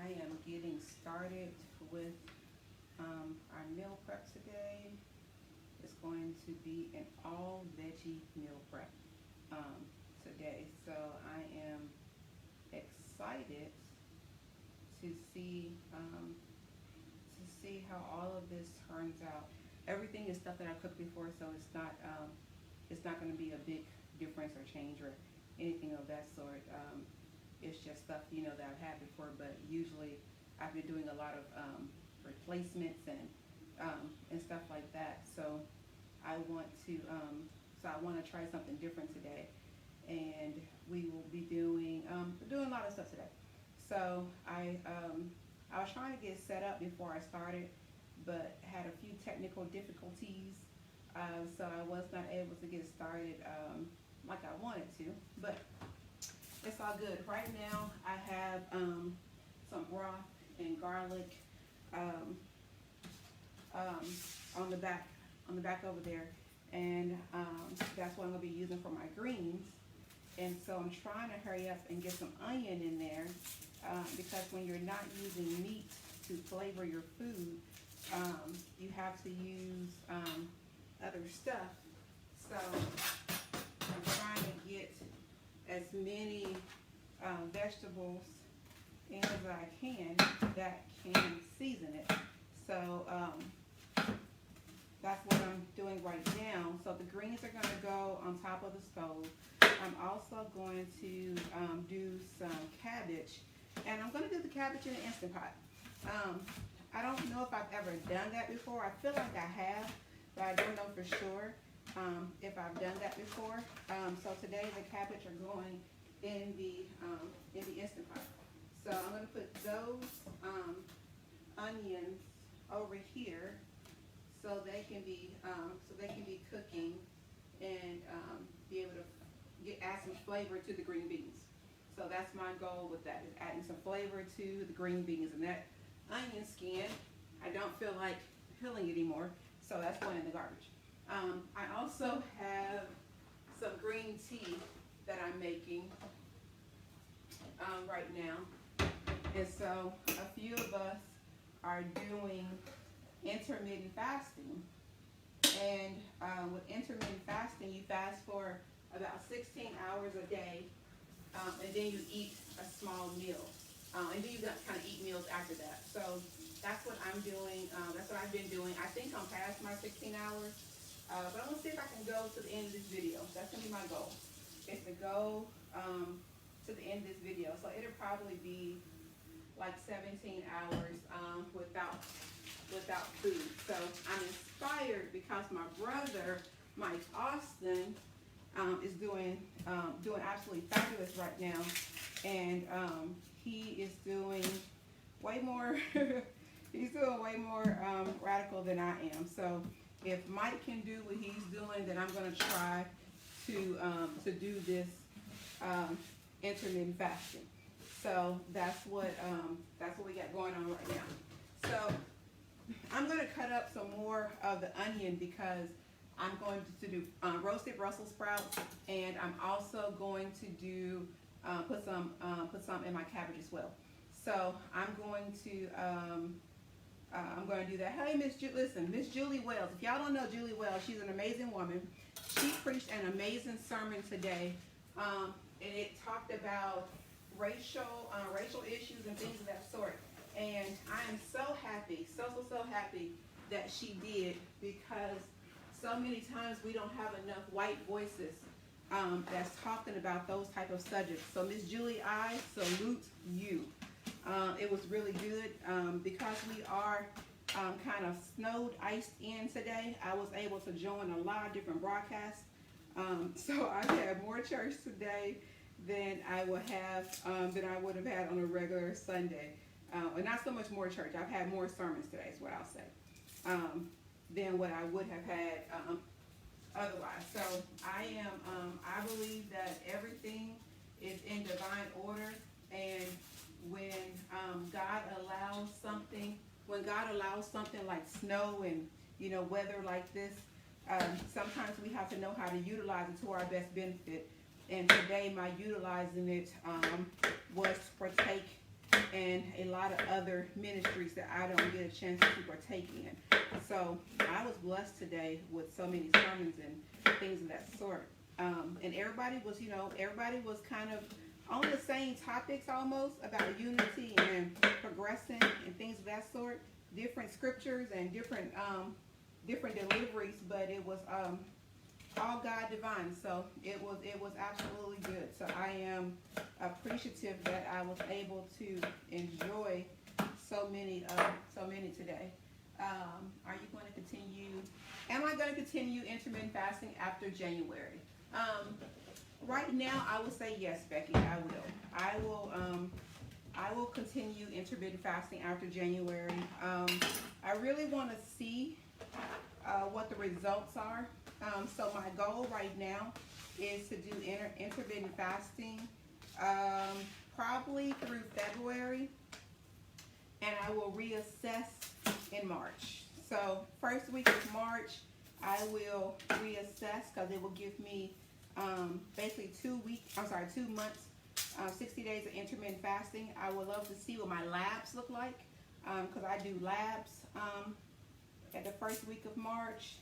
I am getting started with our meal prep today. It's going to be an all veggie meal prep today. So I am excited to see how all of this turns out. Everything is stuff that I've cooked before, so it's not going to be a big difference or change or anything of that sort. It's just stuff that I've had before, but usually I've been doing a lot of replacements and stuff like that. So I want to try something different today, and we will be doing a lot of stuff today. So I was trying to get set up before I started, but had a few technical difficulties, so I was not able to get started like I wanted to, but it's all good. Right now I have some broth and garlic on the back over there, and that's what I'm going to be using for my greens. And so I'm trying to hurry up and get some onion in there because when you're not using meat to flavor your food, you have to use other stuff. So I'm trying to get as many vegetables in as I can that can season it. So that's what I'm doing right now. So the greens are going to go on top of the stove. I'm also going to do some cabbage, and I'm going to do the cabbage in an Instant Pot. I don't know if I've ever done that before. I feel like I have, but I don't know for sure if I've done that before. So today the cabbage are going in the Instant Pot. So I'm going to put those onions over here so they can be cooking and be able to add some flavor to the green beans. So that's my goal with that, is adding some flavor to the green beans. And that onion skin, I don't feel like peeling anymore, so that's going in the garbage. I also have some green tea that I'm making right now. And so a few of us are doing intermittent fasting. And with intermittent fasting, you fast for about 16 hours a day, and then you eat a small meal. And then you kind of eat meals after that. So that's what I'm doing. That's what I've been doing. I think I'm past my 16 hours. But I'm going to see if I can go to the end of this video. That's going to be my goal, is to go to the end of this video. So it'll probably be like 17 hours without food. So I'm inspired because my brother, Mike Austin, is doing absolutely fabulous right now, and he is doing way more. He's doing way more radical than I am. So if Mike can do what he's doing, then I'm going to try to do this intermittent fasting. So that's what we got going on right now. So I'm going to cut up some more of the onion because I'm going to do roasted Brussels sprouts, and I'm also going to do put some in my cabbage as well. So I'm going to do that. Hey, Miss Julie Wells. If y'all don't know Julie Wells, she's an amazing woman. She preached an amazing sermon today, and it talked about racial issues and things of that sort. And I am so happy, so happy that she did, because so many times we don't have enough white voices that's talking about those type of subjects. So Miss Julie, I salute you. It was really good because we are kind of snowed, iced in today. I was able to join a lot of different broadcasts. So I had more church today than I would have had on a regular Sunday. And not so much more church. I've had more sermons today, is what I'll say, than what I would have had otherwise. So I believe that everything is in divine order, and when God allows something like snow and weather like this, sometimes we have to know how to utilize it to our best benefit. And today, my utilizing it was to partake and a lot of other ministries that I don't get a chance to partake in. So I was blessed today with so many sermons and things of that sort. And everybody was kind of on the same topics almost, about unity and progressing and things of that sort. Different scriptures and different deliveries, but it was all God divine. So it was absolutely good. So I am appreciative that I was able to enjoy so many today. Are you going to continue? Am I going to continue intermittent fasting after January? Right now, I would say yes, Becky. I will continue intermittent fasting after January. I really want to see what the results are. So my goal right now is to do intermittent fasting probably through February, and I will reassess in March. So first week of March, I will reassess because it will give me basically 2 months, 60 days of intermittent fasting. I would love to see what my labs look like because I do labs at the first week of March.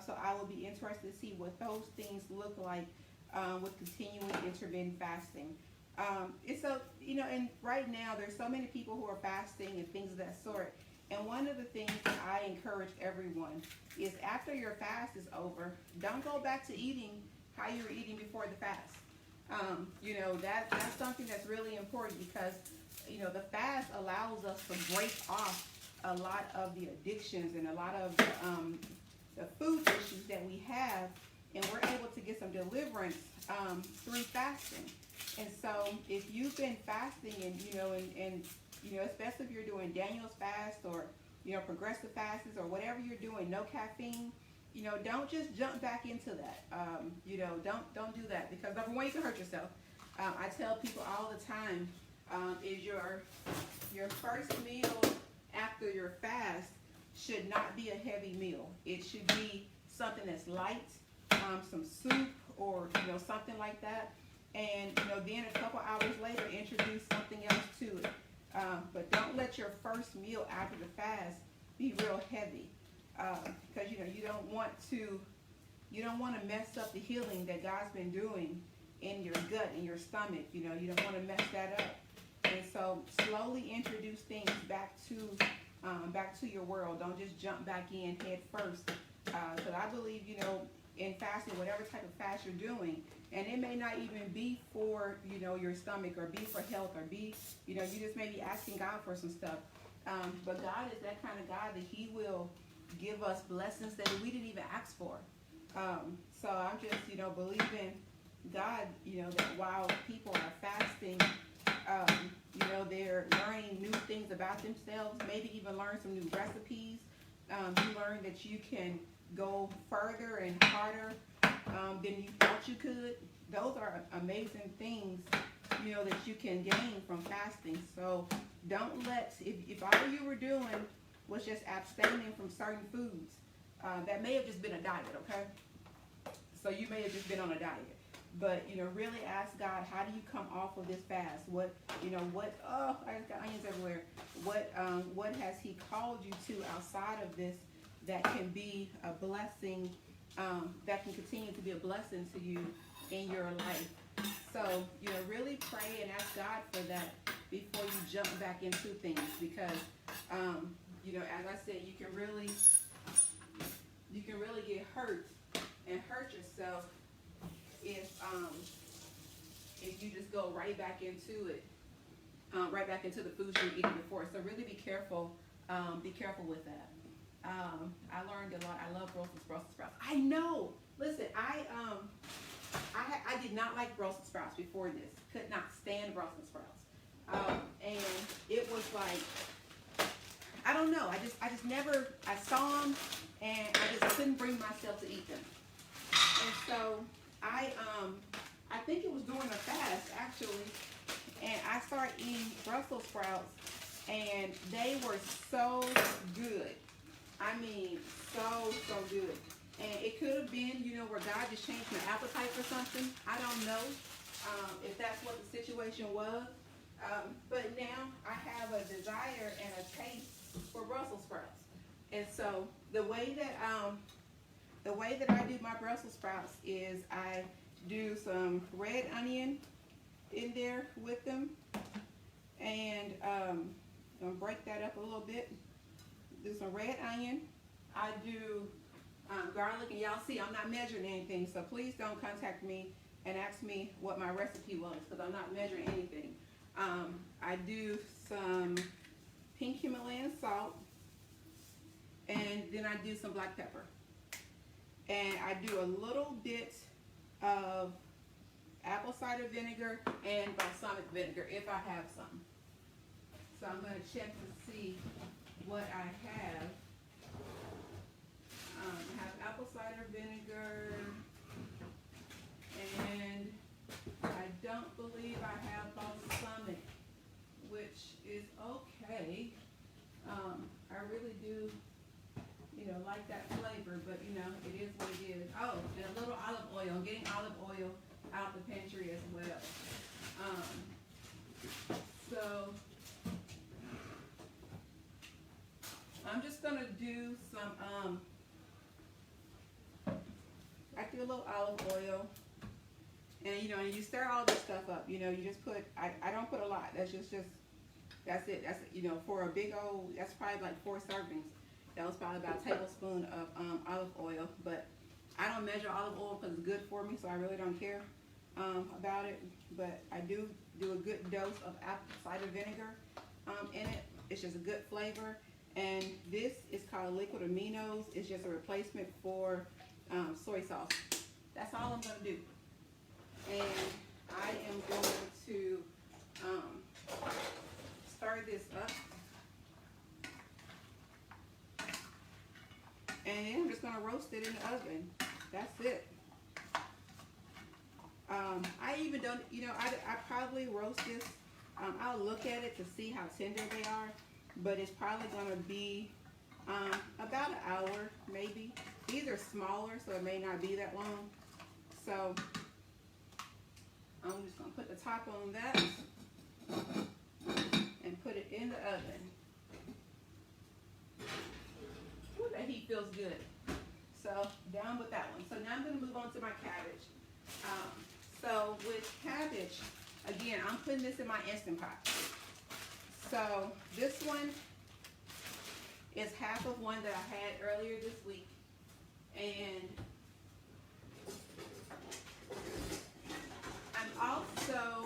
So I will be interested to see what those things look like with continuing intermittent fasting. And right now there's so many people who are fasting and things of that sort. And one of the things that I encourage everyone is after your fast is over, don't go back to eating how you were eating before the fast. That's something that's really important because, the fast allows us to break off a lot of the addictions and a lot of the food issues that we have, and we're able to get some deliverance through fasting. And so if you've been fasting and especially if you're doing Daniel's fast or, progressive fasts or whatever you're doing, no caffeine, don't just jump back into that. Don't do that because number one, you can hurt yourself. I tell people all the time, is your first meal after your fast should not be a heavy meal. It should be something that's light, some soup or something like that. And then a couple hours later, introduce something else to it. But don't let your first meal after the fast be real heavy, because you don't want to mess up the healing that God's been doing in your gut and your stomach. You don't want to mess that up. And so slowly introduce things back to your world. Don't just jump back in head first. Because I believe in fasting, whatever type of fast you're doing, and it may not even be for your stomach or be for health or be you just may be asking God for some stuff. But God is that kind of God that He will give us blessings that we didn't even ask for. So I'm just believing God that while people are fasting, they're learning new things about themselves, maybe even learn some new recipes. You learn that you can go further and harder than you thought you could. Those are amazing things, that you can gain from fasting. So don't if all you were doing was just abstaining from certain foods, that may have just been a diet, okay? So you may have just been on a diet. But, really ask God, how do you come off of this fast? I just got onions everywhere. What has He called you to outside of this that can be a blessing, that can continue to be a blessing to you in your life? So, really pray and ask God for that before you jump back into things because, as I said, you can really get hurt and hurt yourself if you just go right back into it, right back into the foods you were eating before. So really be careful with that. I learned a lot. I love Brussels sprouts. I know. Listen, I did not like Brussels sprouts before this. Could not stand Brussels sprouts. And it was like, I don't know. I just never. I saw them and I just couldn't bring myself to eat them. And so I think it was during a fast actually, and I started eating Brussels sprouts, and they were so good. I mean, so good. And it could have been, where God just changed my appetite for something. I don't know if that's what the situation was. But now I have a desire and a taste for Brussels sprouts. And so the way that I do my Brussels sprouts is I do some red onion in there with them, and I'm gonna break that up a little bit. Do some red onion. I do garlic, and y'all see I'm not measuring anything, so please don't contact me and ask me what my recipe was, because I'm not measuring anything. I do some pink Himalayan salt, and then I do some black pepper. And I do a little bit of apple cider vinegar and balsamic vinegar if I have some. So I'm going to check to see what I have. I have apple cider vinegar, and I don't believe I have balsamic, which is okay. I really do, like that flavor, but it is what it is. Oh, and a little olive oil. I'm getting olive oil out the pantry as well. So I'm just gonna do some. I do a little olive oil, and and you stir all this stuff up. You just put. I don't put a lot. That's that's it. That's for a big old. That's probably like 4 servings. That was probably about a tablespoon of olive oil, but I don't measure olive oil because it's good for me, so I really don't care about it. But I do a good dose of apple cider vinegar in it. It's just a good flavor. And this is called liquid aminos. It's just a replacement for soy sauce. That's all I'm going to do. And I am going to stir this up. And then I'm just going to roast it in the oven. That's it. I even don't, I probably roast this. I'll look at it to see how tender they are. But it's probably going to be about an hour, maybe. These are smaller, so it may not be that long. So I'm just going to put the top on that and put it in the oven. Ooh, that heat feels good. So down with that one. So now I'm going to move on to my cabbage. So with cabbage, again, I'm putting this in my Instant Pot. So this one is half of one that I had earlier this week. And I'm also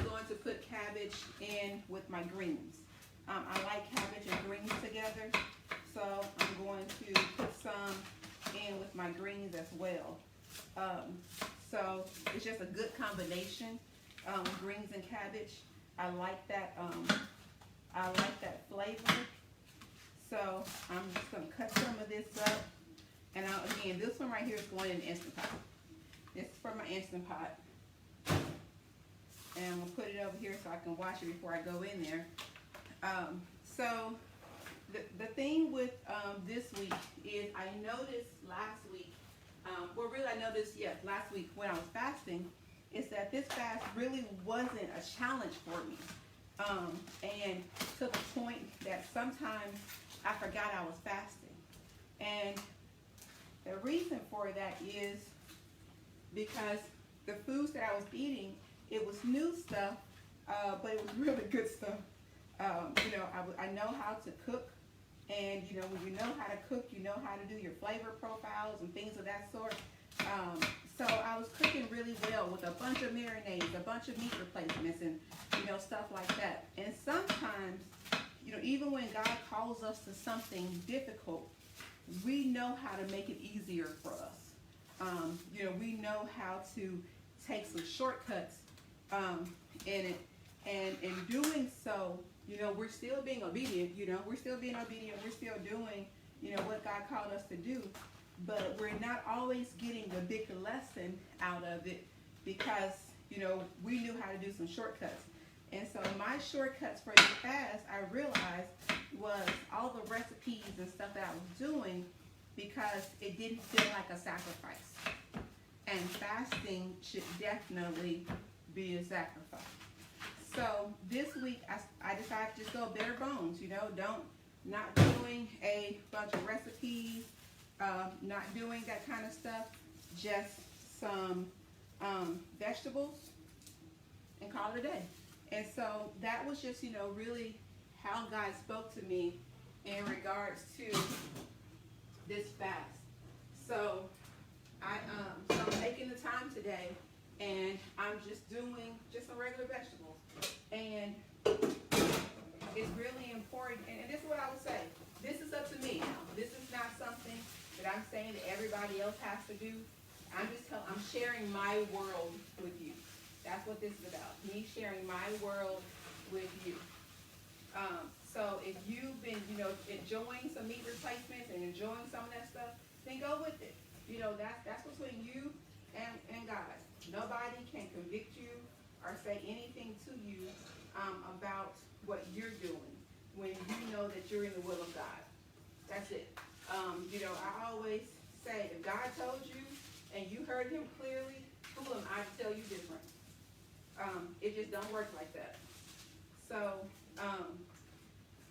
going to put cabbage in with my greens. I like cabbage and greens together, so I'm going to put some in with my greens as well. So it's just a good combination, greens and cabbage. I like that flavor. So I'm just going to cut some of this up. And again, this one right here is going in the Instant Pot. This is for my Instant Pot. And I'm going to put it over here so I can wash it before I go in there. So the thing with this week is I noticed last week, last week when I was fasting, is that this fast really wasn't a challenge for me. And to the point that sometimes I forgot I was fasting. And the reason for that is because the foods that I was eating, it was new stuff, but it was really good stuff. I know how to cook, and when you know how to cook, you know how to do your flavor profiles and things of that sort. So I was cooking really well with a bunch of marinades, a bunch of meat replacements, and stuff like that. And sometimes, even when God calls us to something difficult, we know how to make it easier for us. We know how to take some shortcuts in it, and in doing so, we're still being obedient. We're still being obedient. We're still doing, what God called us to do. But we're not always getting the big lesson out of it because, we knew how to do some shortcuts. And so my shortcuts for the fast, I realized, was all the recipes and stuff that I was doing because it didn't feel like a sacrifice. and fasting should definitely be a sacrifice. So this week I decided to just go bare bones, not doing a bunch of recipes, not doing that kind of stuff, just some vegetables and call it a day. And so that was just, really how God spoke to me in regards to this fast. So I'm taking the time today, and I'm just doing just some regular vegetables. And it's really important, and this is what I would say. This is up to me now. This is not something that I'm saying that everybody else has to do. I'm sharing my world with you. That's what this is about. Me sharing my world with you. So if you've been, enjoying some meat replacements and enjoying some of that stuff, then go with it. That's between you and God. Nobody can convict you or say anything to you about what you're doing when you know that you're in the will of God. That's it. I always say, if God told you and you heard him clearly, who am I to tell you different? It just don't work like that. So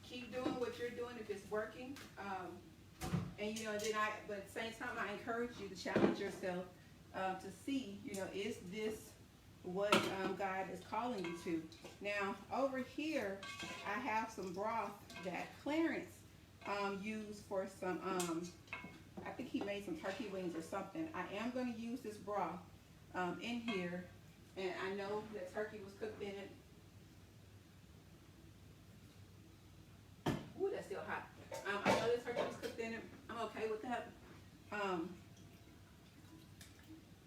keep doing what you're doing if it's working. But at the same time, I encourage you to challenge yourself to see, is this what God is calling you to? Now, over here, I have some broth that Clarence used for some, I think he made some turkey wings or something. I am going to use this broth in here, and I know that turkey was cooked in it. Ooh, that's still hot. I know this turkey was cooked in it. I'm okay with that.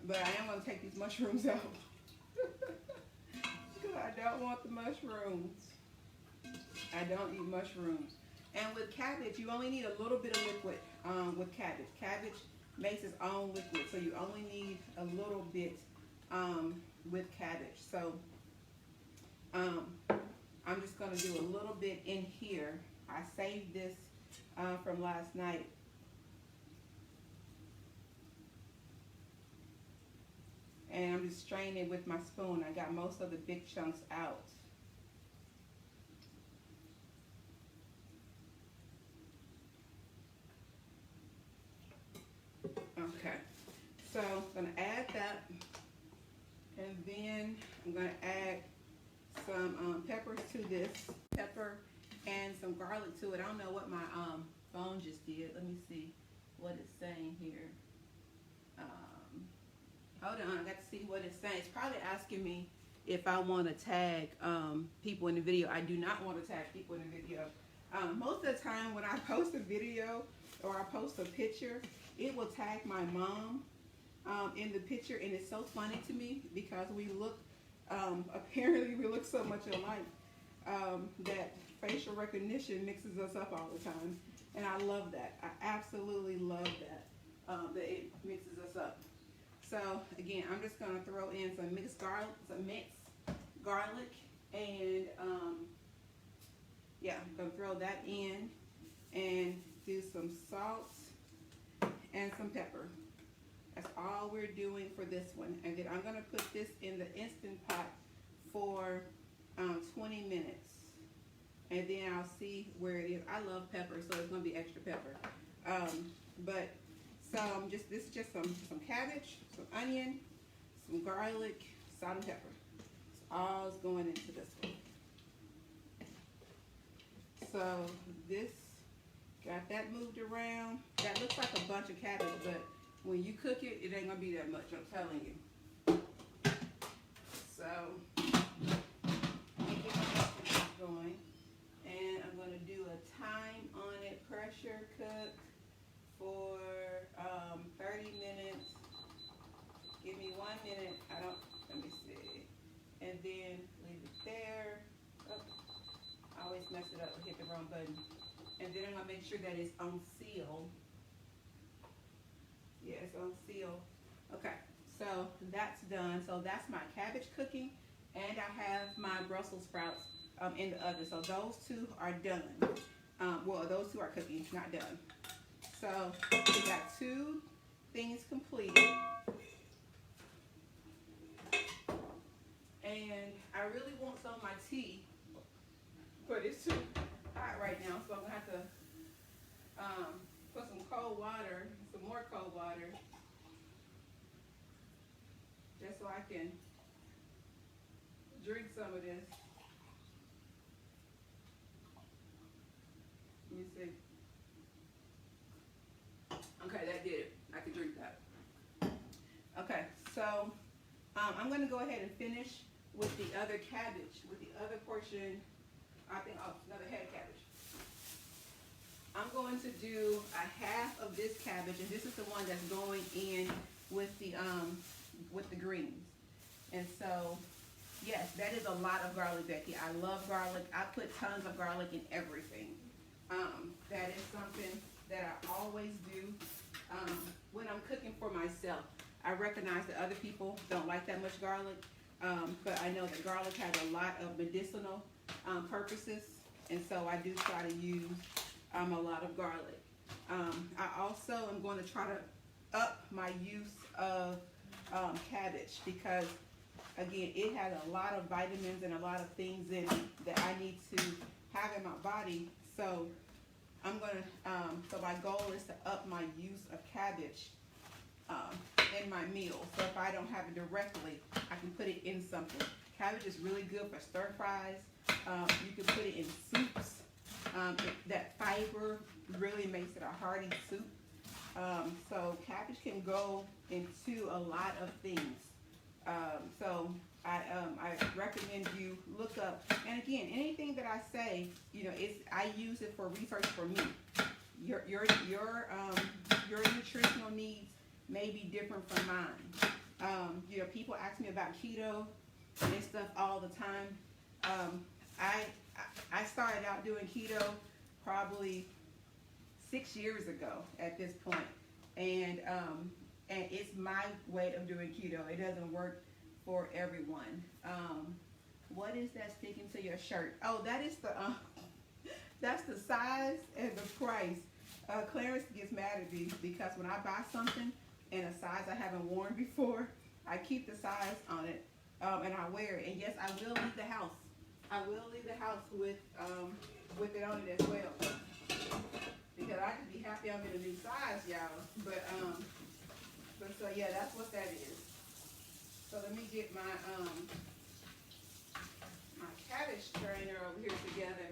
But I am going to take these mushrooms out. Because I don't want the mushrooms. I don't eat mushrooms. And with cabbage, you only need a little bit of liquid with cabbage. Cabbage makes its own liquid, so you only need a little bit with cabbage. So I'm just going to do a little bit in here. I saved this from last night. And I'm just straining it with my spoon. I got most of the big chunks out. Okay, so I'm going to add that, and then I'm going to add some peppers to this, pepper and some garlic to it. I don't know what my phone just did. Let me see what it's saying here. Hold on, I got to see what it's saying. It's probably asking me if I want to tag people in the video. I do not want to tag people in the video. Most of the time when I post a video or I post a picture, it will tag my mom in the picture, and it's so funny to me because we look, apparently we look so much alike that facial recognition mixes us up all the time, and I love that. I absolutely love that, that it mixes us up. So again, I'm just going to throw in some minced garlic, and yeah, I'm going to throw that in and do some salt and some pepper. That's all we're doing for this one. And then I'm going to put this in the Instant Pot for 20 minutes. And then I'll see where it is. I love pepper, so it's going to be extra pepper. But this is just some cabbage, some onion, some garlic, salt and pepper. It's all going into this one. So this, got that moved around. That looks like a bunch of cabbage, but when you cook it, it ain't gonna be that much, I'm telling you. So, keep it going. And I'm gonna do a time on it, pressure cook for 30 minutes. Give me 1 minute. Let me see. And then leave it there. Oh, I always mess it up, hit the wrong button. And then I'm gonna make sure that it's on seal. Yeah, it's on seal. Okay, so that's done. So that's my cabbage cooking, and I have my Brussels sprouts in the oven. So those two are done. Well, those two are cooking, not done. So we got 2 things completed. tea, but it's too hot right now, so I'm gonna have to put some cold water, some more cold water, just so I can drink some of this. Let me see. Okay, that did it. I can drink that. Okay, so I'm going to go ahead and finish with the other cabbage, with the other portion. I think, oh, another head of cabbage. I'm going to do a half of this cabbage, and this is the one that's going in with the greens. And so, yes, that is a lot of garlic, Becky. I love garlic. I put tons of garlic in everything. That is something that I always do when I'm cooking for myself. I recognize that other people don't like that much garlic, but I know that garlic has a lot of medicinal purposes, and so I do try to use a lot of garlic. I also am going to try to up my use of cabbage because, again, it has a lot of vitamins and a lot of things in it that I need to have in my body. So I'm going to, so my goal is to up my use of cabbage in my meal. So if I don't have it directly, I can put it in something. Cabbage is really good for stir fries. You can put it in soups. That fiber really makes it a hearty soup. So cabbage can go into a lot of things. So I recommend you look up, and again, anything that I say, you know, I use it for research for me. Your nutritional needs may be different from mine. You know, people ask me about keto and stuff all the time. I started out doing keto probably 6 years ago at this point, and it's my way of doing keto. It doesn't work for everyone. What is that sticking to your shirt? Oh, that is that's the size and the price. Clarence gets mad at me because when I buy something in a size I haven't worn before, I keep the size on it and I wear it. And yes, I will leave the house. I will leave the house with it on it as well, because I could be happy I'm in a new size, y'all. But so yeah, that's what that is. So let me get my my cabbage strainer over here together,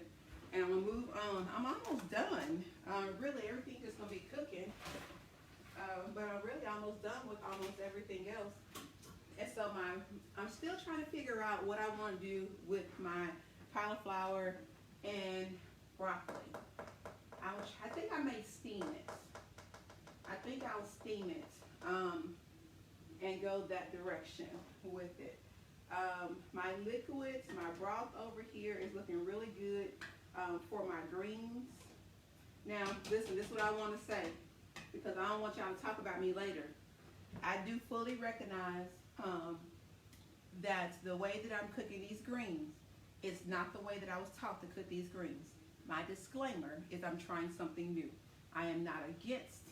and I'm gonna move on. I'm almost done. Really, everything is gonna be cooking, but I'm really almost done with almost everything else. And so I'm still trying to figure out what I want to do with my cauliflower and broccoli. I think I may steam it. I think I'll steam it and go that direction with it. My liquids, my broth over here is looking really good for my greens. Now, listen, this is what I want to say, because I don't want y'all to talk about me later. I do fully recognize that the way that I'm cooking these greens is not the way that I was taught to cook these greens. My disclaimer is I'm trying something new. I am not against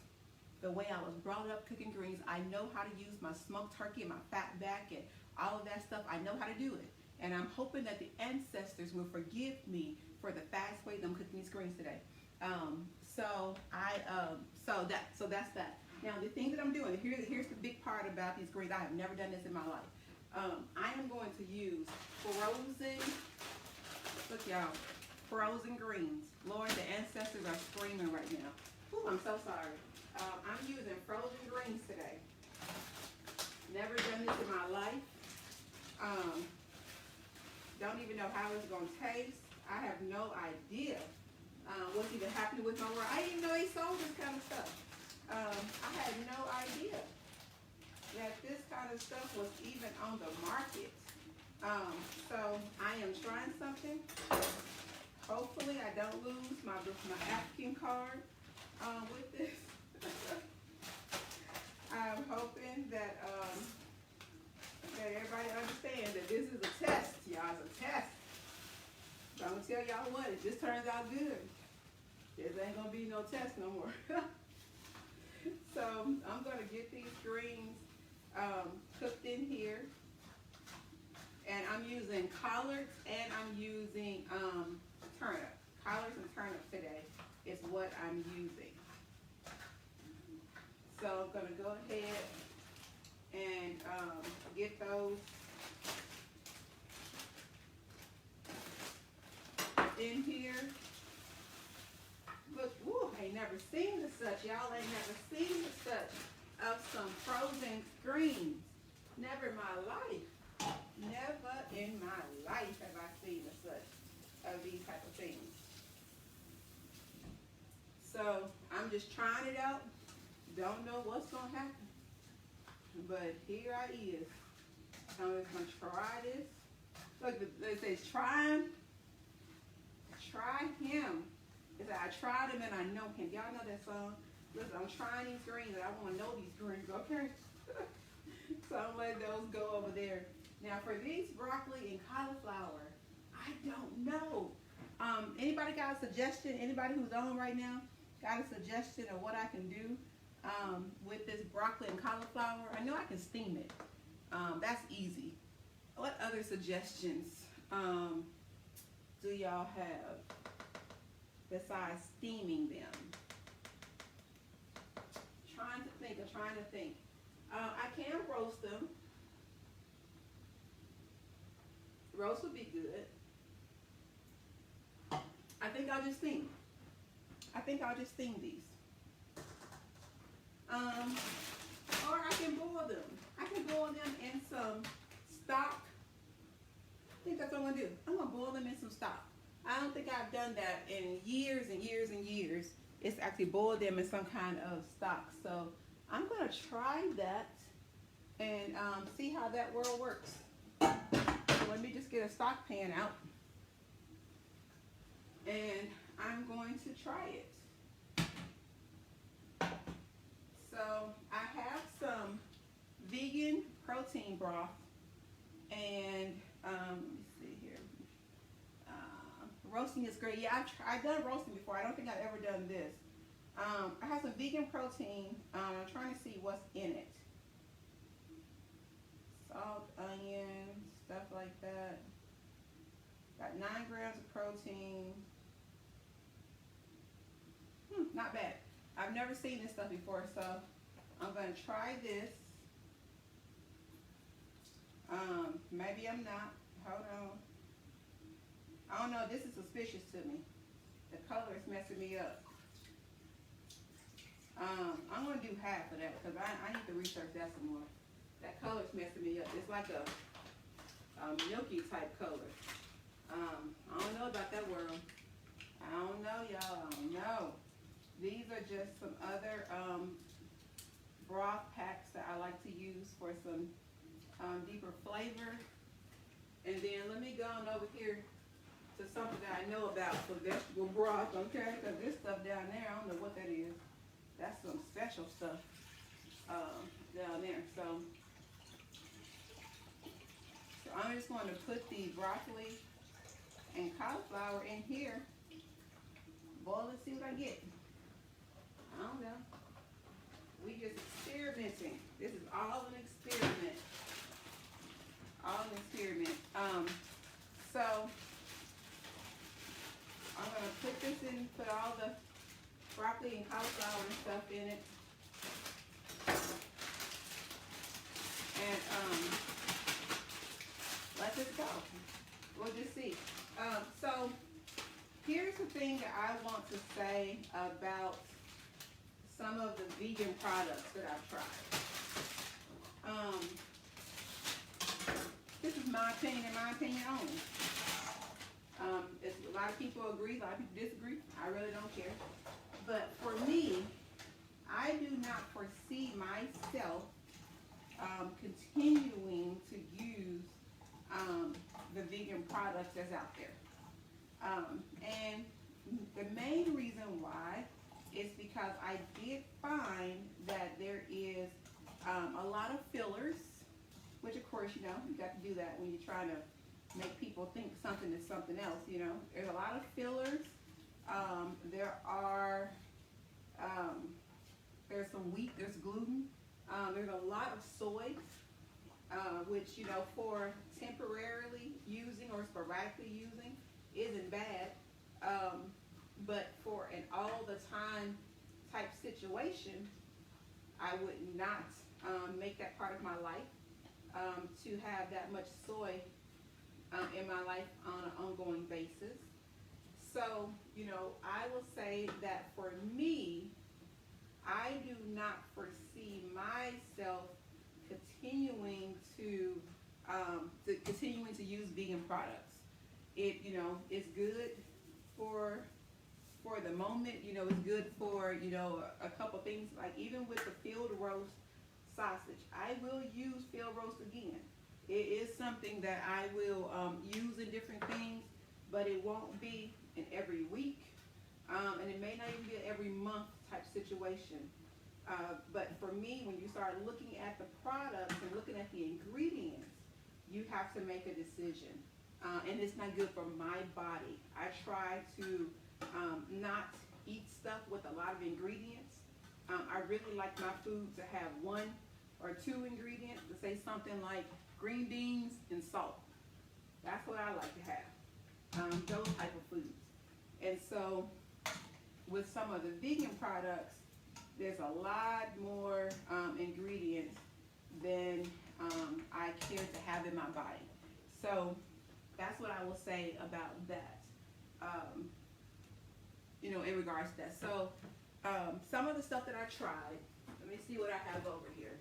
the way I was brought up cooking greens. I know how to use my smoked turkey and my fat back and all of that stuff. I know how to do it. And I'm hoping that the ancestors will forgive me for the fast way that I'm cooking these greens today. So that's that. Now the thing that I'm doing, here's the big part about these greens. I have never done this in my life. I am going to use frozen greens. Lord, the ancestors are screaming right now. Ooh, I'm so sorry. I'm using frozen greens today. Never done this in my life. Don't even know how it's going to taste. I have no idea what's even happening with my world. I didn't even know he sold this kind of stuff. I had no idea that this kind of stuff was even on the market. So I am trying something. Hopefully I don't lose my African card with this. I'm hoping that everybody understands that this is a test, y'all. It's a test. So I'm going to tell y'all what, if this turns out good, there ain't going to be no test no more. So I'm going to get these greens cooked in here. And I'm using collards and I'm using turnip. Collards and turnip today is what I'm using. So I'm gonna go ahead and get those in here. Look, woo, I ain't never seen the such. Y'all ain't never seen the such of some frozen greens. Never in my life. Never in my life have I seen the such of these type of things. So I'm just trying it out. Don't know what's gonna happen. But here I is. So I'm just gonna try this. Look, it says try him. Try him. It said, I tried him and I know him. Y'all know that song? Listen, I'm trying these greens and I want to know these greens, okay? So I'm letting those go over there. Now for these broccoli and cauliflower, I don't know. Anybody got a suggestion? Anybody who's on right now got a suggestion of what I can do with this broccoli and cauliflower? I know I can steam it. That's easy. What other suggestions do y'all have besides steaming them? I'm trying to think. I can roast them. Roast would be good. I think I'll just steam. These. Or I can boil them. I can boil them in some stock. I think that's what I'm gonna do. I'm gonna boil them in some stock. I don't think I've done that in years and years and years. It's actually boiled them in some kind of stock. So I'm gonna try that and see how that world works. So let me just get a stock pan out and I'm going to try it. So I have some vegan protein broth and let me see here. Roasting is great. Yeah, I've done roasting before. I don't think I've ever done this. I have some vegan protein. I'm trying to see what's in it. Salt, onion, stuff like that. Got 9 grams of protein. Not bad. I've never seen this stuff before, so I'm going to try this. Maybe I'm not. Hold on. I don't know. This is suspicious to me. The color is messing me up. I'm going to do half of that because I need to research that some more. That color is messing me up. It's like a milky type color. I don't know about that world. I don't know, y'all. I don't know. These are just some other broth packs that I like to use for some deeper flavor. And then let me go on over here to something that I know about for vegetable broth, okay? Because this stuff down there, I don't know what that is. That's some special stuff down there. So I'm just going to put the broccoli and cauliflower in here, boil and see what I get. I don't know. We just experimenting. This is all an experiment. All an experiment. So I'm gonna put this in, put all the broccoli and cauliflower and stuff in it. And let this go. We'll just see. So here's the thing that I want to say about some of the vegan products that I've tried. This is my opinion and my opinion only. A lot of people agree, a lot of people disagree. I really don't care. But for me, I do not foresee myself continuing to use the vegan products that's out there. And the main reason why is because I did find that there is a lot of fillers, which of course, you know, you got to do that when you're trying to make people think something is something else, you know. There's a lot of fillers. There's some wheat, there's gluten. There's a lot of soy. which, you know, for temporarily using or sporadically using isn't bad. But for an all the time type situation, I would not make that part of my life, to have that much soy in my life on an ongoing basis. So, you know, I will say that for me, I do not foresee myself continuing to use vegan products. It, you know, it's good for the moment. You know, it's good for, you know, a couple things. Like even with the field roast sausage, I will use field roast again. It is something that I will use in different things, but it won't be in every week, and it may not even be an every month type situation. But for me, when you start looking at the products and looking at the ingredients, you have to make a decision. And it's not good for my body. I try to not eat stuff with a lot of ingredients. I really like my food to have one or two ingredients, to say something like green beans and salt. That's what I like to have, those type of foods. And so with some of the vegan products, there's a lot more ingredients than I care to have in my body. So that's what I will say about that, you know, in regards to that. So some of the stuff that I tried, let me see what I have over here.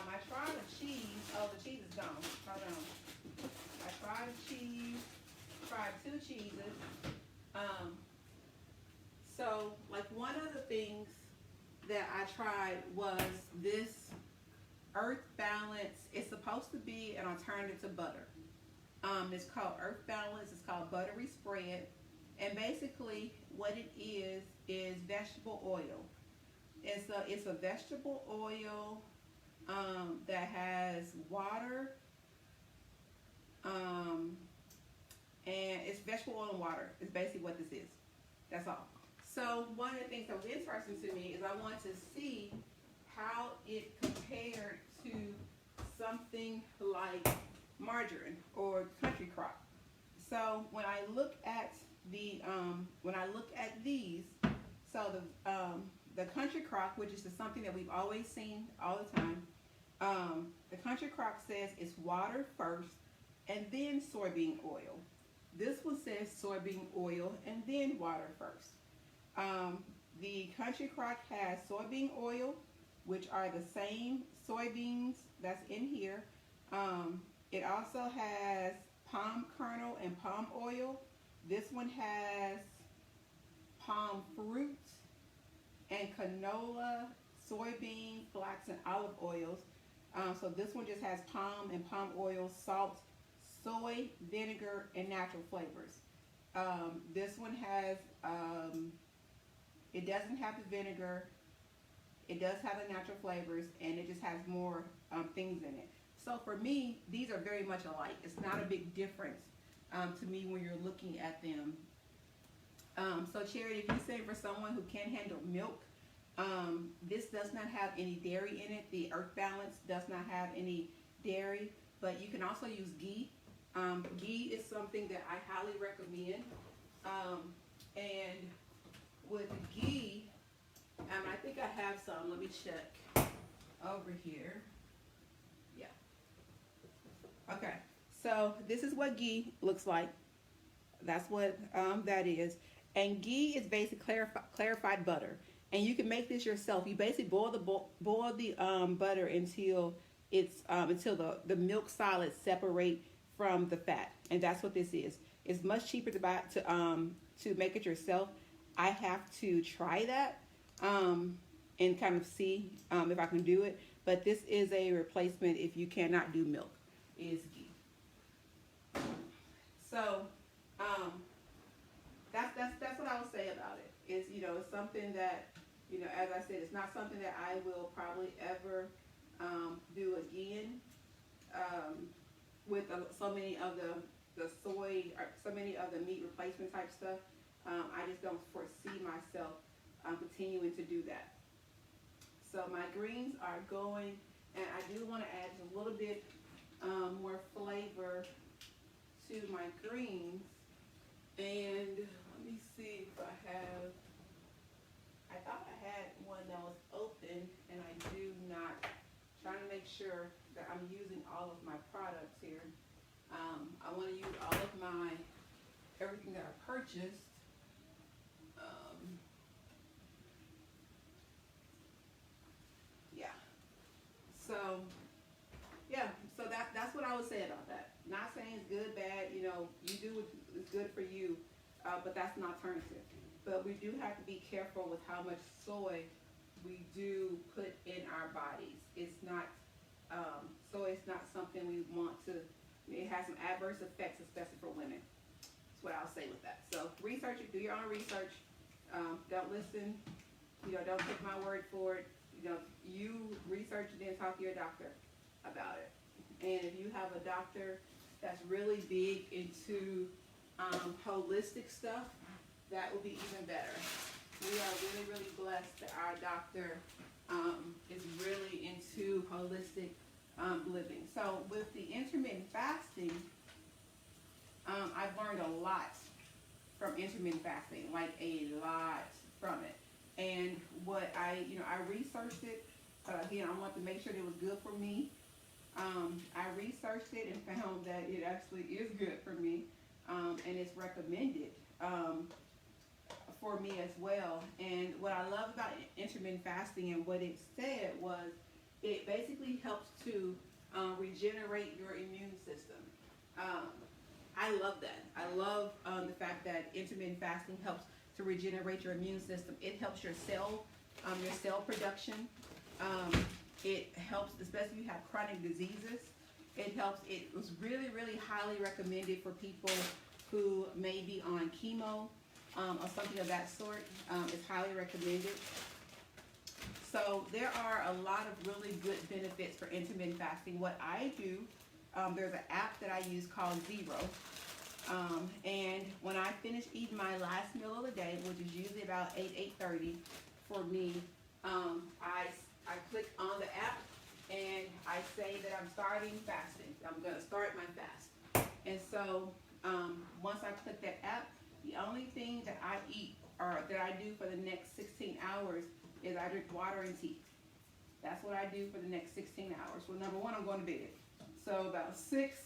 I tried a cheese. Oh, the cheese is gone. Hold on. I tried a cheese, tried 2 cheeses. So, like, one of the things that I tried was this Earth Balance. It's supposed to be an alternative to butter. It's called Earth Balance. It's called Buttery Spread. And basically what it is vegetable oil. It's a vegetable oil that has water, and it's vegetable oil and water. It's basically what this is. That's all. So one of the things that was interesting to me is I wanted to see how it compared to something like margarine or country crock. So when I look at these, so the country crock, which is something that we've always seen all the time, the country crock says it's water first and then soybean oil. This one says soybean oil and then water first. The country crock has soybean oil, which are the same soybeans that's in here. It also has palm kernel and palm oil. This one has palm fruit and canola, soybean, flax, and olive oils. So this one just has palm and palm oil, salt, soy, vinegar, and natural flavors. This one has, it doesn't have the vinegar, it does have the natural flavors, and it just has more things in it. So for me, these are very much alike. It's not a big difference to me when you're looking at them. So Charity, if you say for someone who can't handle milk, this does not have any dairy in it. The Earth Balance does not have any dairy, but you can also use ghee. Ghee is something that I highly recommend. And with ghee, I think I have some. Let me check over here. Yeah. Okay. So this is what ghee looks like. That's what that is. And ghee is basically clarified butter. And you can make this yourself. You basically boil the butter until it's until the milk solids separate from the fat, and that's what this is. It's much cheaper to buy to make it yourself. I have to try that and kind of see if I can do it. But this is a replacement if you cannot do milk. Is ghee. So that's what I would say about it. Is, you know, it's something that, you know, as I said, it's not something that I will probably ever do again. With so many of the soy, or so many of the meat replacement type stuff, I just don't foresee myself continuing to do that. So my greens are going, and I do want to add a little bit more flavor to my greens. And let me see if I have, I thought I had one that was open, and I do not. Trying to make sure that I'm using all of my products here. I want to use all of my, everything that I purchased. Yeah. So, yeah, so that's what I would say about that. Not saying it's good, bad, you know, you do what is good for you, but that's an alternative. But we do have to be careful with how much soy we do put in our bodies. It's not, soy is not something we want to, it has some adverse effects, especially for women. That's what I'll say with that. So research it, do your own research. Don't listen, you know, don't take my word for it. You know, you research it and talk to your doctor about it. And if you have a doctor that's really big into holistic stuff, that will be even better. We are really, really blessed that our doctor is really into holistic living. So with the intermittent fasting, I've learned a lot from intermittent fasting, like a lot from it. And what I researched it. Again, I want to make sure that it was good for me. I researched it and found that it actually is good for me, and it's recommended for me as well. And what I love about intermittent fasting and what it said was it basically helps to regenerate your immune system. I love that. I love the fact that intermittent fasting helps to regenerate your immune system. It helps your cell production. It helps, especially if you have chronic diseases. It helps. It was really, really highly recommended for people who may be on chemo or something of that sort. It's highly recommended. So there are a lot of really good benefits for intermittent fasting. What I do, there's an app that I use called Zero. And when I finish eating my last meal of the day, which is usually about 8:30 for me, I click on the app and I say that I'm starting fasting. I'm going to start my fast. And so once I click that app, the only thing that I eat or that I do for the next 16 hours is I drink water and tea. That's what I do for the next 16 hours. Well, number one, I'm going to bed. So about 6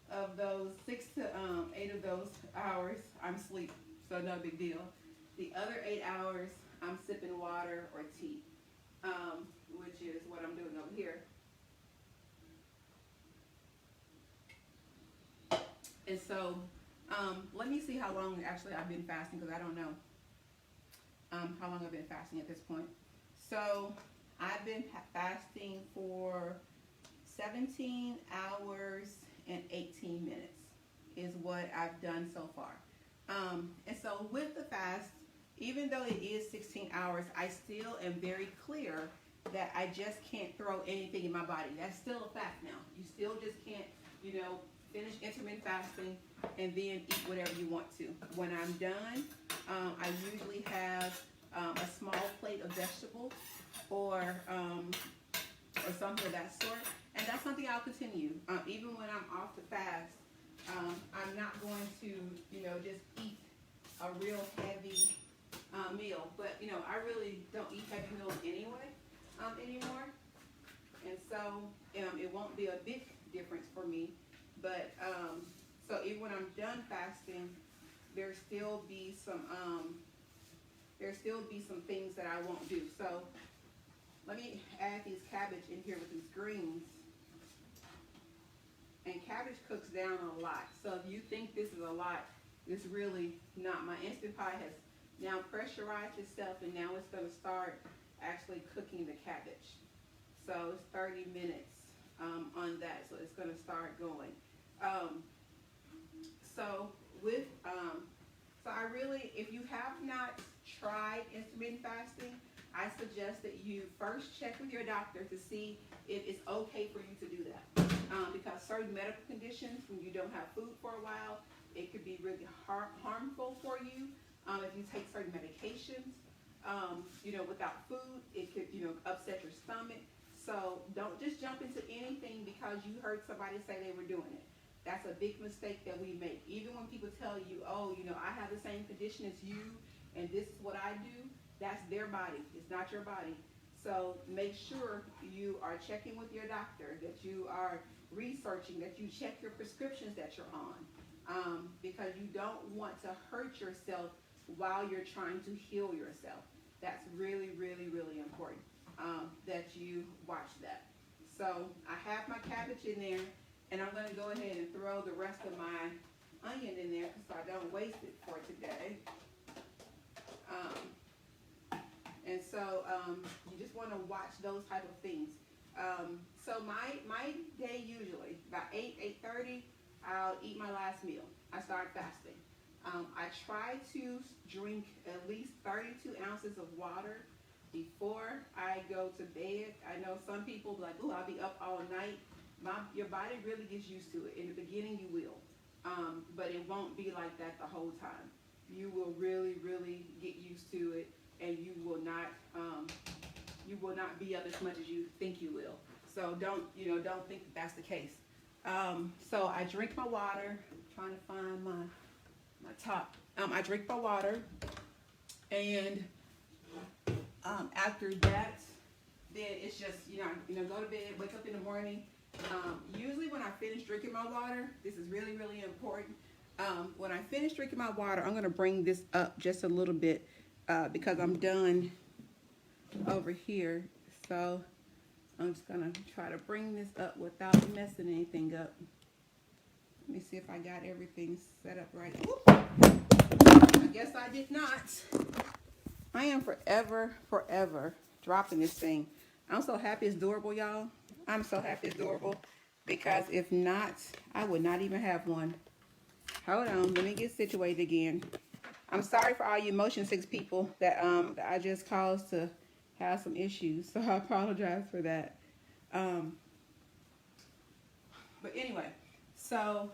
to 8 of those hours, I'm asleep. So no big deal. The other 8 hours, I'm sipping water or tea, which is what I'm doing over here. And so let me see how long actually I've been fasting, because I don't know how long I've been fasting at this point. So I've been fasting for 17 hours and 18 minutes is what I've done so far. And so with the fast, even though it is 16 hours, I still am very clear that I just can't throw anything in my body. That's still a fact now. You still just can't, finish intermittent fasting and then eat whatever you want to. When I'm done, I usually have a small plate of vegetables or something of that sort. And that's something I'll continue. Even when I'm off the fast, I'm not going to, just eat a real heavy meal. But, I really don't eat heavy meals anyway anymore. And so it won't be a big difference for me. But so even when I'm done fasting, there'll still be some things that I won't do. So let me add these cabbage in here with these greens. And cabbage cooks down a lot. So if you think this is a lot, it's really not. My Instant Pot has now pressurized itself, and now it's going to start actually cooking the cabbage. So it's 30 minutes on that. So it's going to start going. So I really, if you have not tried intermittent fasting, I suggest that you first check with your doctor to see if it's okay for you to do that. Because certain medical conditions, when you don't have food for a while, it could be really harmful for you. If you take certain medications, without food, it could, upset don't just jump into anything because you heard somebody say they were doing it. That's a big mistake that we make. Even when people tell you, oh, I have the same condition as you and this is what I do, that's their body. It's not your body. So make sure you are checking with your doctor, that you are researching, that you check your prescriptions that you're on, because you don't want to hurt yourself while you're trying to heal yourself. That's really, really, really important, that you watch that. So I have my cabbage in there, and I'm going to go ahead and throw the rest of my onion in there so I don't waste it for today. And so you just want to watch those type of things. So my day usually, about 8:30, I'll eat my last meal. I start fasting. I try to drink at least 32 ounces of water before I go to bed. I know some people be like, oh, I'll be up all night. Your body really gets used to it. In the beginning, you will. But it won't be like that the whole time. You will really, really get used to it, and you will not be up as much as you think you will. So don't think that that's the case. So I drink my water. I'm trying to find my top. I drink my water, and after that, then it's just go to bed, wake up in the morning. Usually when I finish drinking my water, this is really, really important. When I finish drinking my water, I'm going to bring this up just a little bit because I'm done over here. So I'm just going to try to bring this up without messing anything up. Let me see if I got everything set up right. Whoop. I guess I did not. I am forever dropping this thing. I'm so happy it's durable, y'all. I'm so happy it's durable, because if not, I would not even have one. Hold on, let me get situated again. I'm sorry for all you Motion 6 people that I just caused to have some issues, so I apologize for that. But anyway, so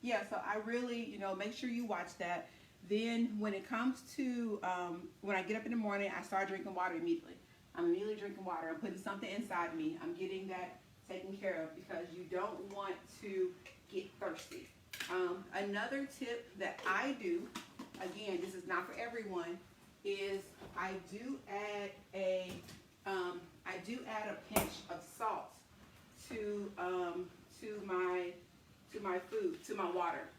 yeah, so I really, make sure you watch that. Then when it comes to, when I get up in the morning, I start drinking water immediately. I'm immediately drinking water. I'm putting something inside me. I'm getting that taken care of, because you don't want to get thirsty. Another tip that I do, again, this is not for everyone, is I do add a pinch of salt to my food, to my water.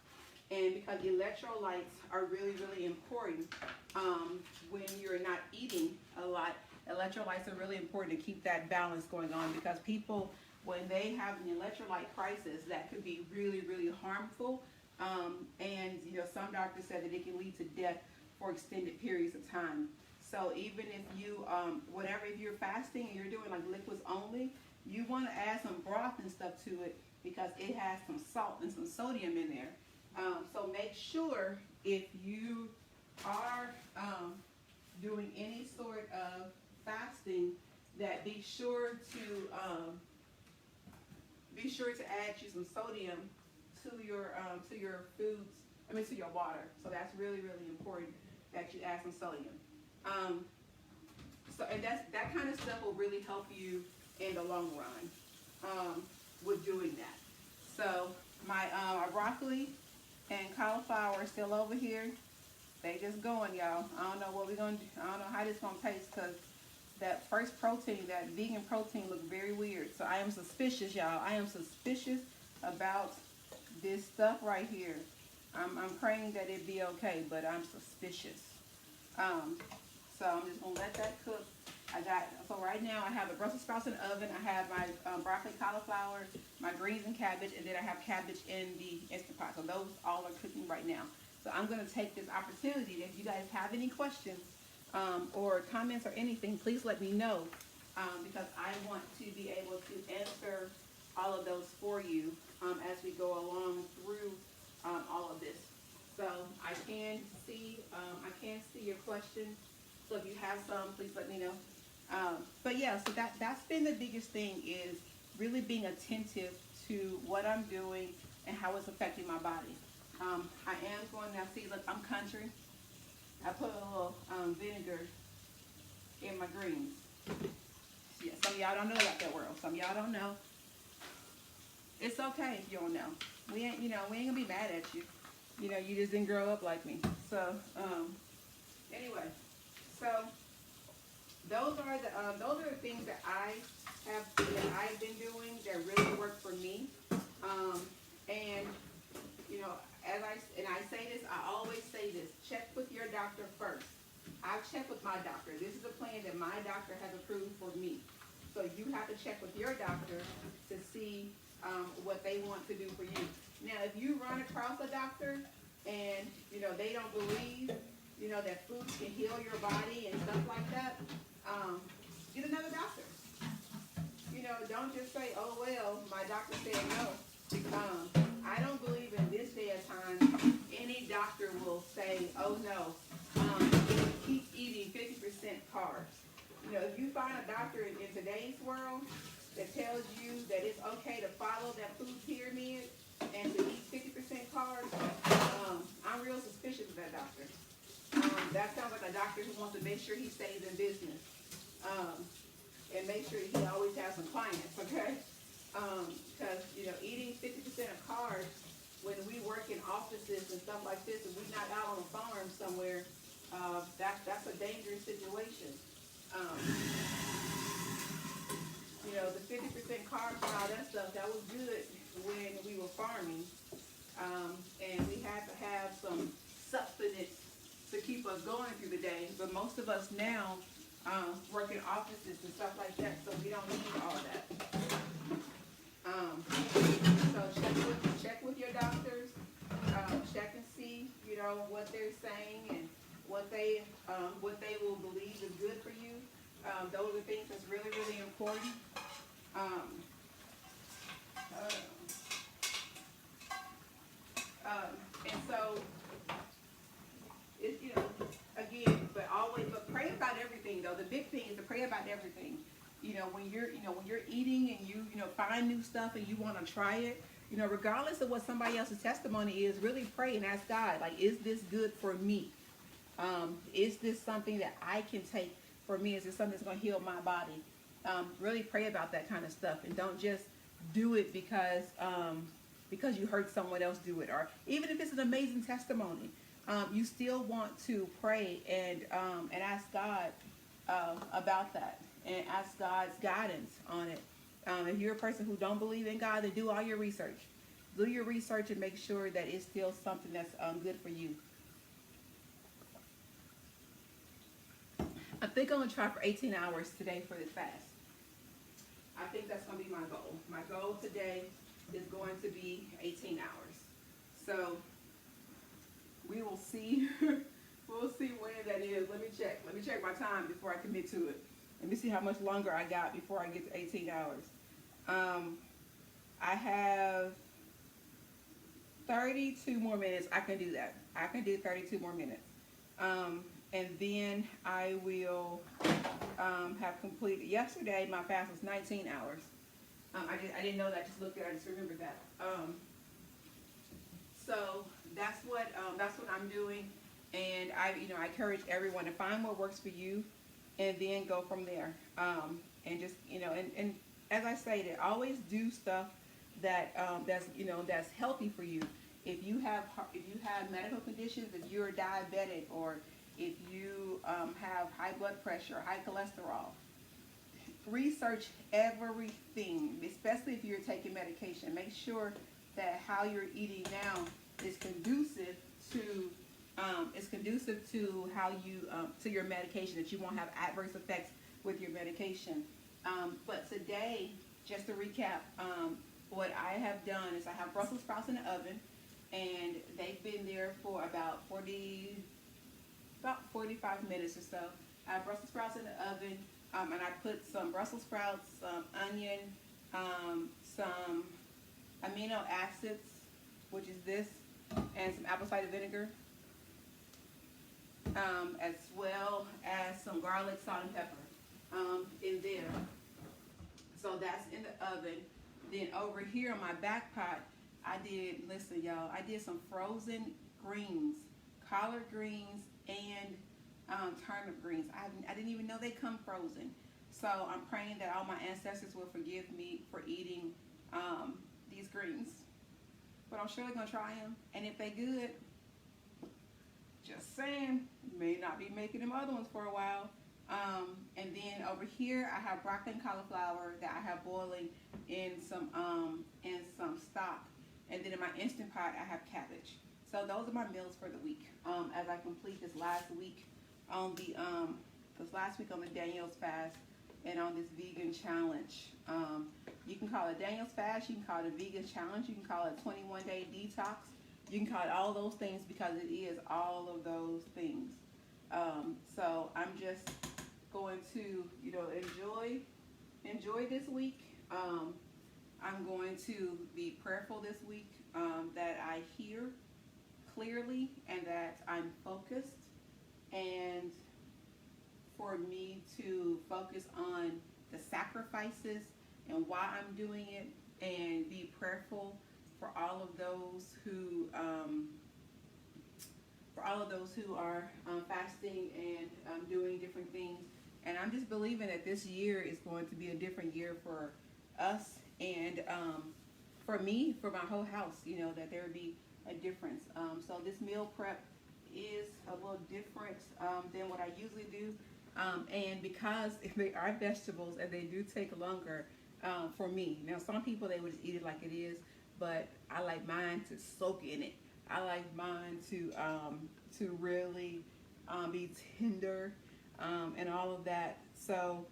And because electrolytes are really, really important when you're not eating a lot. Electrolytes are really important to keep that balance going on, because people, when they have an electrolyte crisis, that could be really, really harmful. And some doctors said that it can lead to death for extended periods of time. So even if you, if you're fasting and you're doing like liquids only, you want to add some broth and stuff to it, because it has some salt and some sodium in there. So make sure, if you are doing any sort of fasting, that be sure to add you some sodium to your foods. To your water. So that's really, really important that you add some sodium. And that kind of stuff will really help you in the long run with doing that. So my broccoli and cauliflower are still over here. They just going, y'all. I don't know what we're gonna do. I don't know how this gonna taste, because that first protein, that vegan protein, looked very weird. So I am suspicious, y'all. I am suspicious about this stuff right here. I'm praying that it be okay, but I'm suspicious. So I'm just gonna let that cook. So right now I have the Brussels sprouts in the oven. I have my broccoli, cauliflower, my greens and cabbage, and then I have cabbage in the Instant Pot. So those all are cooking right now. So I'm gonna take this opportunity. If you guys have any questions or comments or anything, please let me know, because I want to be able to answer all of those for you as we go along through all of this. So I can see your questions. So if you have some, please let me know. But yeah, so that's been the biggest thing, is really being attentive to what I'm doing and how it's affecting my body. I am going now. See, look, I'm country. I put a little vinegar in my greens. Yeah, some of y'all don't know about that world. Some of y'all don't know. It's okay if you don't know. We ain't gonna be mad at you. You just didn't grow up like me. So, anyway, so those are the things that I've been doing that really work for me. And I say this, I always say this: check with your doctor first. I've checked with my doctor. This is a plan that my doctor has approved for me. So you have to check with your doctor to see what they want to do for you. Now, if you run across a doctor and they don't believe that food can heal your body and stuff like that, get another doctor. Don't just say, "Oh well, my doctor said no." I don't believe in this day of time any doctor will say, "Oh no, keep eating 50% carbs." If you find a doctor in today's world that tells you that it's okay to follow that food pyramid and to eat 50% carbs, I'm real suspicious of that doctor. That sounds like a doctor who wants to make sure he stays in business and make sure he always has some clients, okay? Because, eating 50% of carbs when we work in offices and stuff like this, and we're not out on a farm somewhere, that's a dangerous situation. The 50% carbs and all that stuff, that was good when we were farming. And we had to have some sustenance to keep us going through the day. But most of us now work in offices and stuff like that, so we don't need all that. So check with your doctors. Check and see, what they're saying and what they will believe is good for you. Those are things that's really, really important. And so, it's, again, but pray about everything though. The big thing is to pray about everything. When you're eating and you find new stuff and you want to try it, regardless of what somebody else's testimony is, really pray and ask God, like, is this good for me? Is this something that I can take for me? Is this something that's going to heal my body? Really pray about that kind of stuff, and don't just do it because you heard someone else do it, or even if it's an amazing testimony. You still want to pray and ask God about that, and ask God's guidance on it. If you're a person who don't believe in God, then do all your research. Do your research and make sure that it's still something that's good for you. I think I'm going to try for 18 hours today for this fast. I think that's going to be my goal. My goal today is going to be 18 hours. So we will see. We'll see when that is. Let me check. Let me check my time before I commit to it. Let me see how much longer I got before I get to 18 hours. I have 32 more minutes. I can do that. I can do 32 more minutes. And then I will have completed. Yesterday, my fast was 19 hours. I didn't know that. I just looked at it. I just remembered that. So that's what I'm doing. And I encourage everyone to find what works for you, and then go from there. And just and as I stated, always do stuff that's healthy for you. If you have medical conditions, if you're diabetic, or if you have high blood pressure, high cholesterol, research everything, especially if you're taking medication. Make sure that how you're eating now is conducive to how you to your medication, that you won't have adverse effects with your medication. But today, just to recap, what I have done is I have Brussels sprouts in the oven, and they've been there for about 45 minutes or so. I have Brussels sprouts in the oven, and I put some Brussels sprouts, some onion, some amino acids, which is this, and some apple cider vinegar, as well as some garlic, salt, and pepper in there. So that's in the oven. Then over here on my back pot, I did some frozen greens, collard greens, and turnip greens. I didn't even know they come frozen. So I'm praying that all my ancestors will forgive me for eating these greens. But I'm surely gonna try them, and if they good, just saying, may not be making them other ones for a while. And then over here I have broccoli and cauliflower that I have boiling in some stock. And then in my Instant Pot I have cabbage. So those are my meals for the week. As I complete this last week on the Daniel's fast and on this vegan challenge. You can call it Daniel's fast, you can call it a vegan challenge, you can call it 21-day detox. You can call it all those things because it is all of those things. So I'm just going to, enjoy this week. I'm going to be prayerful this week that I hear clearly and that I'm focused, and for me to focus on the sacrifices and why I'm doing it, and be prayerful for all of those who are fasting and doing different things. And I'm just believing that this year is going to be a different year for us and for me, for my whole house, that there would be a difference. So this meal prep is a little different than what I usually do. And because they are vegetables and they do take longer for me. Now, some people, they would just eat it like it is, but I like mine to soak in it. I like mine to really be tender and all of that. So,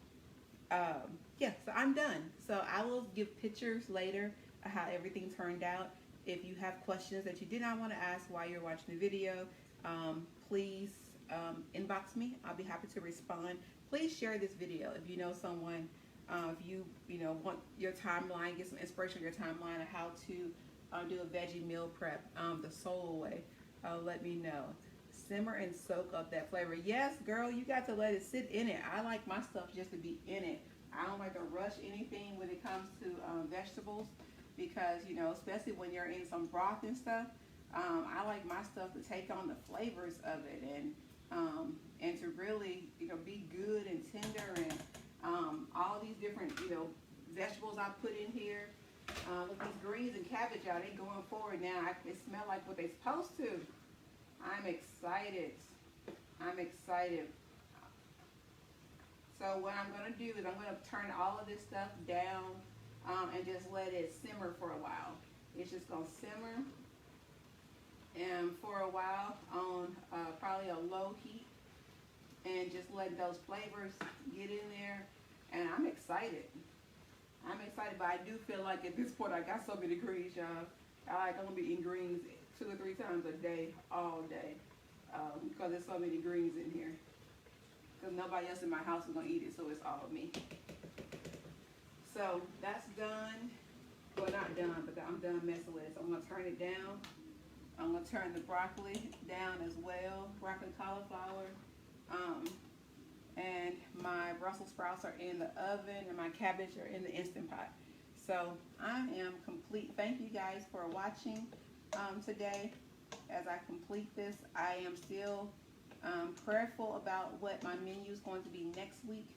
so I'm done. So I will give pictures later of how everything turned out. If you have questions that you did not want to ask while you're watching the video, please inbox me. I'll be happy to respond. Please share this video if you know someone, if you want your timeline, get some inspiration on your timeline of how to do a veggie meal prep the soul way. Let me know. Simmer and soak up that flavor. Yes, girl, you got to let it sit in it. I like my stuff just to be in it. I don't like to rush anything when it comes to vegetables, because especially when you're in some broth and stuff. I like my stuff to take on the flavors of it and to really be good and tender, and all these different vegetables I put in here. With these greens and cabbage, y'all, they going forward now. They smell like what they're supposed to. I'm excited. I'm excited. So what I'm going to do is I'm going to turn all of this stuff down and just let it simmer for a while. It's just going to simmer and for a while on probably a low heat, and just let those flavors get in there. And I'm excited. I'm excited, but I do feel like at this point I got so many greens, y'all. I'm going to be eating greens 2 or 3 times a day, all day, because there's so many greens in here. Because nobody else in my house is going to eat it, so it's all me. So that's done. Well, not done, but I'm done messing with it. So I'm going to turn it down. I'm going to turn the broccoli down as well, broccoli, cauliflower. And my Brussels sprouts are in the oven, and my cabbage are in the Instant Pot. So I am complete. Thank you guys for watching today. As I complete this, I am still prayerful about what my menu is going to be next week.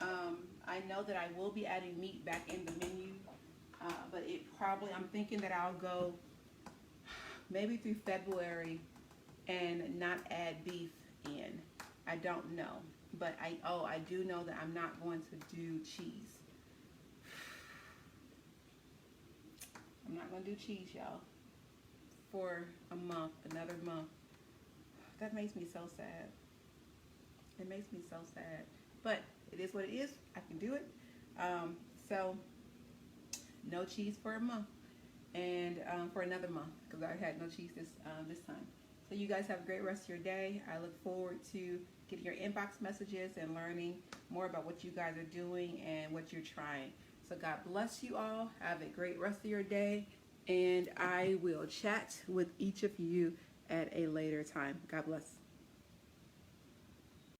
I know that I will be adding meat back in the menu, but I'm thinking that I'll go maybe through February and not add beef in. I don't know. But I do know that I'm not going to do cheese. I'm not going to do cheese, y'all, for a month, another month. That makes me so sad. It makes me so sad. But it is what it is. I can do it. So no cheese for a month, and for another month, because I had no cheese this time. So you guys have a great rest of your day. I look forward to getting your inbox messages and learning more about what you guys are doing and what you're trying. So God bless you all. Have a great rest of your day, and I will chat with each of you at a later time. God bless.